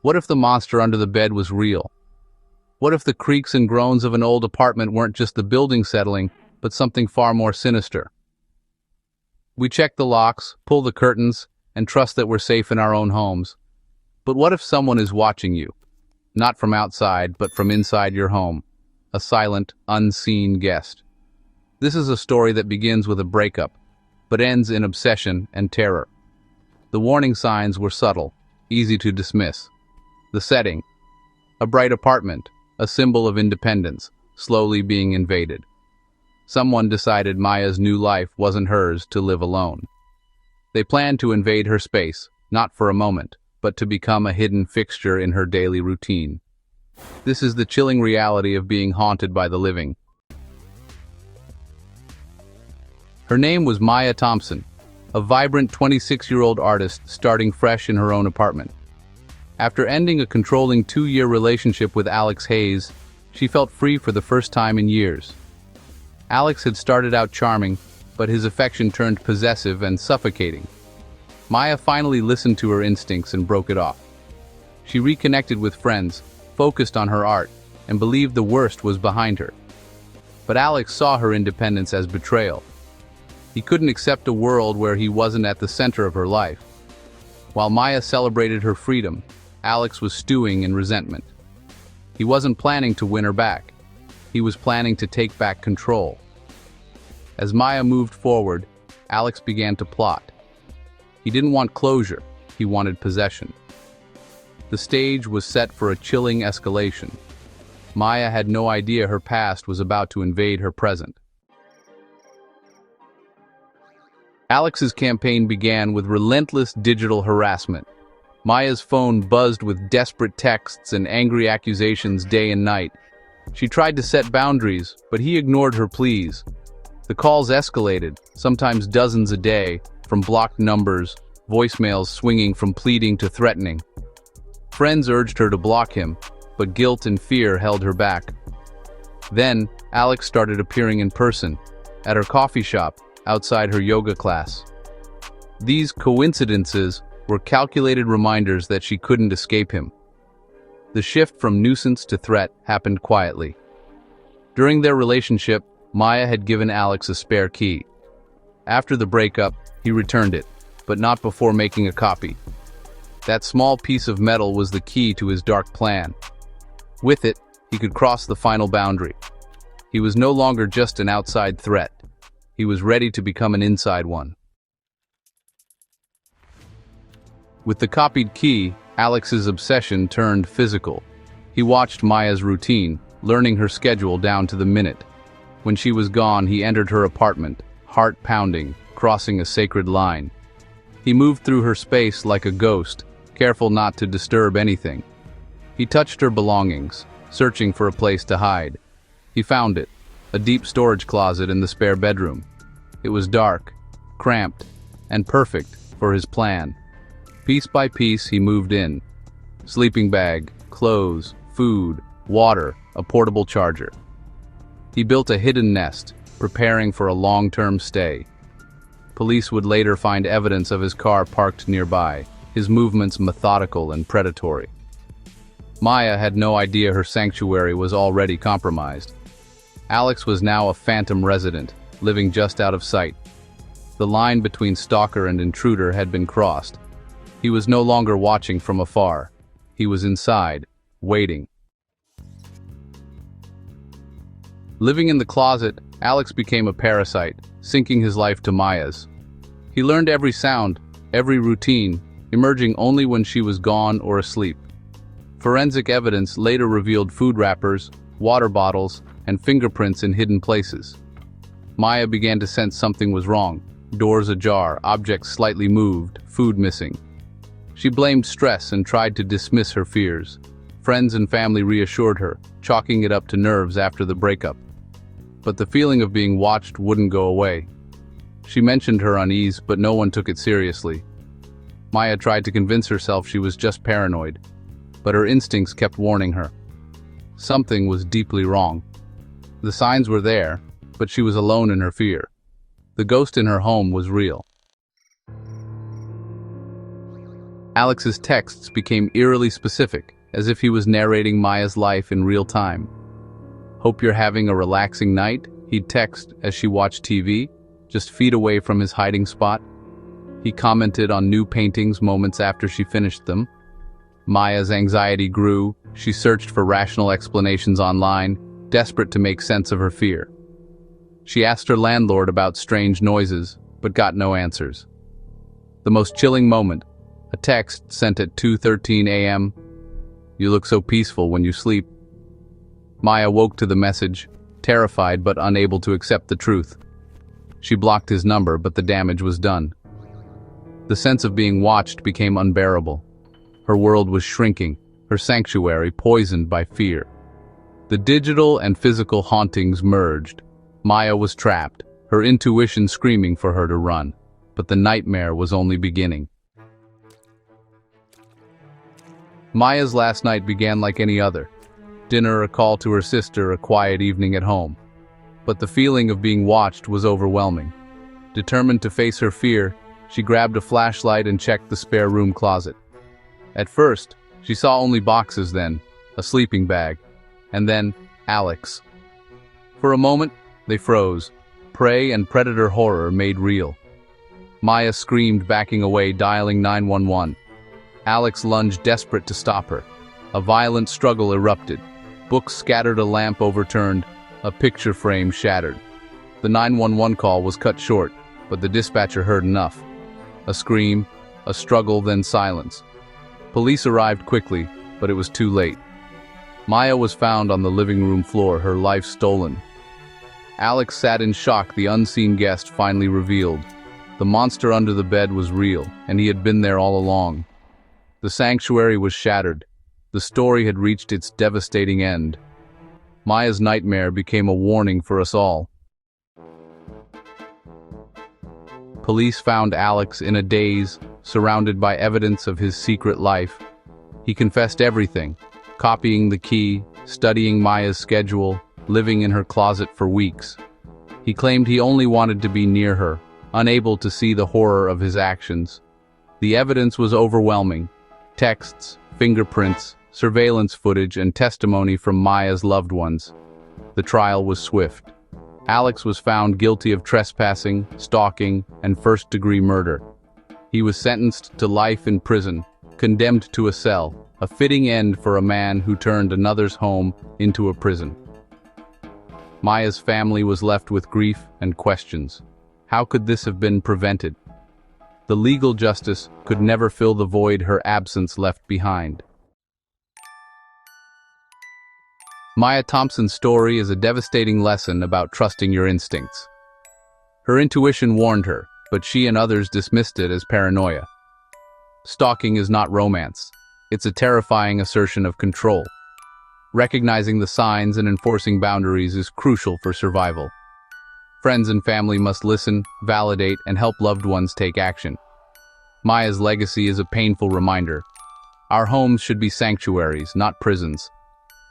What if the monster under the bed was real? What if the creaks and groans of an old apartment weren't just the building settling, but something far more sinister? We check the locks, pull the curtains, and trust that we're safe in our own homes. But what if someone is watching you? Not from outside, but from inside your home. A silent, unseen guest. This is a story that begins with a breakup, but ends in obsession and terror. The warning signs were subtle, easy to dismiss. The setting: a bright apartment, a symbol of independence, slowly being invaded. Someone decided Maya's new life wasn't hers to live alone. They planned to invade her space, not for a moment, but to become a hidden fixture in her daily routine. This is the chilling reality of being haunted by the living. Her name was Maya Thompson, a vibrant 26-year-old artist starting fresh in her own apartment. After ending a controlling 2-year relationship with Alex Hayes, she felt free for the first time in years. Alex had started out charming, but his affection turned possessive and suffocating. Maya finally listened to her instincts and broke it off. She reconnected with friends, focused on her art, and believed the worst was behind her. But Alex saw her independence as betrayal. He couldn't accept a world where he wasn't at the center of her life. While Maya celebrated her freedom, Alex was stewing in resentment. He wasn't planning to win her back. He was planning to take back control. As Maya moved forward, Alex began to plot. He didn't want closure, he wanted possession. The stage was set for a chilling escalation. Maya had no idea her past was about to invade her present. Alex's campaign began with relentless digital harassment. Maya's phone buzzed with desperate texts and angry accusations day and night. She tried to set boundaries, but he ignored her pleas. The calls escalated, sometimes dozens a day, from blocked numbers, voicemails swinging from pleading to threatening. Friends urged her to block him, but guilt and fear held her back. Then, Alex started appearing in person, at her coffee shop, outside her yoga class. These coincidences were calculated reminders that she couldn't escape him. The shift from nuisance to threat happened quietly. During their relationship, Maya had given Alex a spare key. After the breakup, he returned it, but not before making a copy. That small piece of metal was the key to his dark plan. With it, he could cross the final boundary. He was no longer just an outside threat. He was ready to become an inside one. With the copied key, Alex's obsession turned physical. He watched Maya's routine, learning her schedule down to the minute. When she was gone, he entered her apartment, heart pounding, crossing a sacred line. He moved through her space like a ghost, careful not to disturb anything. He touched her belongings, searching for a place to hide. He found it, a deep storage closet in the spare bedroom. It was dark, cramped, and perfect for his plan. Piece by piece, he moved in. Sleeping bag, clothes, food, water, a portable charger. He built a hidden nest, preparing for a long-term stay. Police would later find evidence of his car parked nearby, his movements methodical and predatory. Maya had no idea her sanctuary was already compromised. Alex was now a phantom resident, living just out of sight. The line between stalker and intruder had been crossed. He was no longer watching from afar. He was inside, waiting. Living in the closet, Alex became a parasite, syncing his life to Maya's. He learned every sound, every routine, emerging only when she was gone or asleep. Forensic evidence later revealed food wrappers, water bottles, and fingerprints in hidden places. Maya began to sense something was wrong. Doors ajar, objects slightly moved, food missing. She blamed stress and tried to dismiss her fears. Friends and family reassured her, chalking it up to nerves after the breakup. But the feeling of being watched wouldn't go away. She mentioned her unease, but no one took it seriously. Maya tried to convince herself she was just paranoid, but her instincts kept warning her. Something was deeply wrong. The signs were there, but she was alone in her fear. The ghost in her home was real. Alex's texts became eerily specific, as if he was narrating Maya's life in real time. "Hope you're having a relaxing night," he'd text as she watched TV, just feet away from his hiding spot. He commented on new paintings moments after she finished them. Maya's anxiety grew. She searched for rational explanations online, desperate to make sense of her fear. She asked her landlord about strange noises, but got no answers. The most chilling moment, a text sent at 2:13 a.m. "You look so peaceful when you sleep." Maya woke to the message, terrified but unable to accept the truth. She blocked his number, but the damage was done. The sense of being watched became unbearable. Her world was shrinking, her sanctuary poisoned by fear. The digital and physical hauntings merged. Maya was trapped, her intuition screaming for her to run. But the nightmare was only beginning. Maya's last night began like any other. Dinner, a call to her sister, a quiet evening at home. But the feeling of being watched was overwhelming. Determined to face her fear, she grabbed a flashlight and checked the spare room closet. At first, she saw only boxes, then a sleeping bag, and then Alex. For a moment, they froze, prey and predator horror made real. Maya screamed, backing away, dialing 911. Alex lunged, desperate to stop her. A violent struggle erupted. Books scattered, a lamp overturned, a picture frame shattered. The 911 call was cut short, but the dispatcher heard enough. A scream, a struggle, then silence. Police arrived quickly, but it was too late. Maya was found on the living room floor, her life stolen. Alex sat in shock, the unseen guest finally revealed. The monster under the bed was real, and he had been there all along. The sanctuary was shattered. The story had reached its devastating end. Maya's nightmare became a warning for us all. Police found Alex in a daze, surrounded by evidence of his secret life. He confessed everything, copying the key, studying Maya's schedule, living in her closet for weeks. He claimed he only wanted to be near her, unable to see the horror of his actions. The evidence was overwhelming. Texts, fingerprints, surveillance footage, and testimony from Maya's loved ones. The trial was swift. Alex was found guilty of trespassing, stalking, and first-degree murder. He was sentenced to life in prison, condemned to a cell, a fitting end for a man who turned another's home into a prison. Maya's family was left with grief and questions. How could this have been prevented? The legal justice could never fill the void her absence left behind. Maya Thompson's story is a devastating lesson about trusting your instincts. Her intuition warned her, but she and others dismissed it as paranoia. Stalking is not romance. It's a terrifying assertion of control. Recognizing the signs and enforcing boundaries is crucial for survival. Friends and family must listen, validate, and help loved ones take action. Maya's legacy is a painful reminder. Our homes should be sanctuaries, not prisons.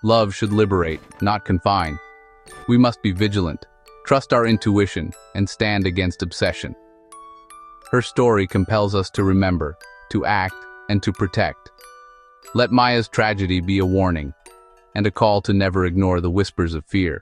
Love should liberate, not confine. We must be vigilant, trust our intuition, and stand against obsession. Her story compels us to remember, to act, and to protect. Let Maya's tragedy be a warning, and a call to never ignore the whispers of fear.